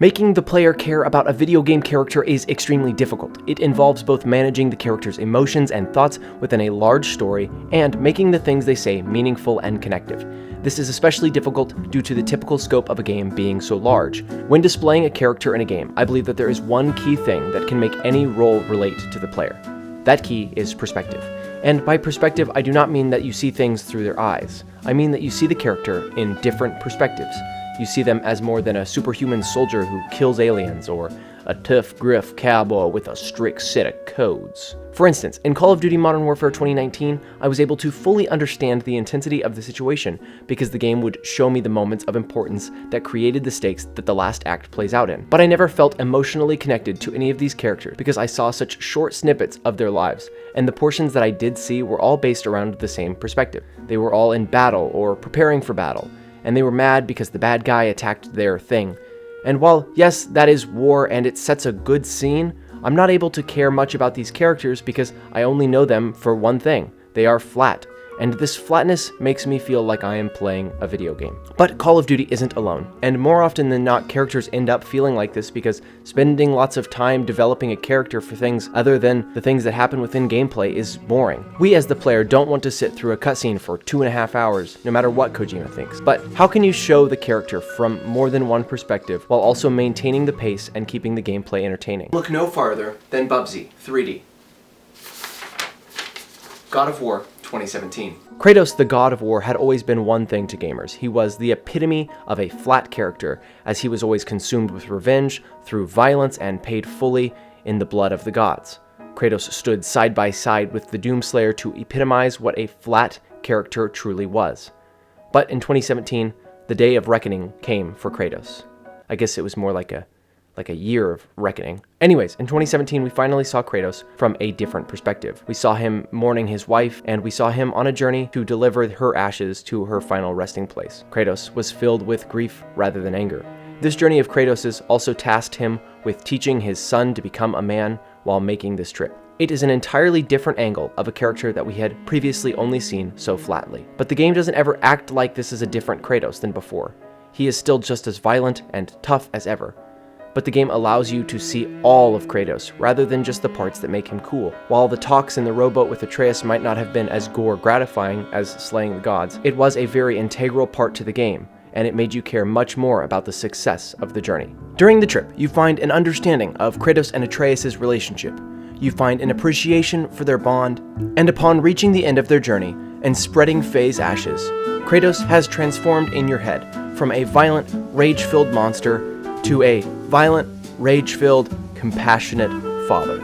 Making the player care about a video game character is extremely difficult. It involves both managing the character's emotions and thoughts within a large story and making the things they say meaningful and connective. This is especially difficult due to the typical scope of a game being so large. When displaying a character in a game, I believe that there is one key thing that can make any role relate to the player. That key is perspective. And by perspective, I do not mean that you see things through their eyes. I mean that you see the character in different perspectives. You see them as more than a superhuman soldier who kills aliens, or a tough griff cowboy with a strict set of codes. For instance, in Call of Duty Modern Warfare 2019, I was able to fully understand the intensity of the situation because the game would show me the moments of importance that created the stakes that the last act plays out in. But I never felt emotionally connected to any of these characters because I saw such short snippets of their lives, and the portions that I did see were all based around the same perspective. They were all in battle or preparing for battle, and they were mad because the bad guy attacked their thing. And while, yes, that is war and it sets a good scene, I'm not able to care much about these characters because I only know them for one thing. They are flat. And this flatness makes me feel like I am playing a video game. But Call of Duty isn't alone, and more often than not, characters end up feeling like this because spending lots of time developing a character for things other than the things that happen within gameplay is boring. We as the player don't want to sit through a cutscene for 2.5 hours, no matter what Kojima thinks. But how can you show the character from more than one perspective while also maintaining the pace and keeping the gameplay entertaining? Look no farther than Bubsy 3D. God of War 2017. Kratos, the God of War, had always been one thing to gamers. He was the epitome of a flat character, as he was always consumed with revenge through violence and paid fully in the blood of the gods. Kratos stood side by side with the Doomslayer to epitomize what a flat character truly was. But in 2017, the day of reckoning came for Kratos. I guess it was more like a year of reckoning. Anyways, in 2017, we finally saw Kratos from a different perspective. We saw him mourning his wife, and we saw him on a journey to deliver her ashes to her final resting place. Kratos was filled with grief rather than anger. This journey of Kratos's also tasked him with teaching his son to become a man while making this trip. It is an entirely different angle of a character that we had previously only seen so flatly. But the game doesn't ever act like this is a different Kratos than before. He is still just as violent and tough as ever. But the game allows you to see all of Kratos, rather than just the parts that make him cool. While the talks in the rowboat with Atreus might not have been as gore gratifying as slaying the gods, it was a very integral part to the game, and it made you care much more about the success of the journey. During the trip, you find an understanding of Kratos and Atreus' relationship. You find an appreciation for their bond, and upon reaching the end of their journey and spreading Faye's ashes, Kratos has transformed in your head from a violent, rage-filled monster to a violent, rage-filled, compassionate father.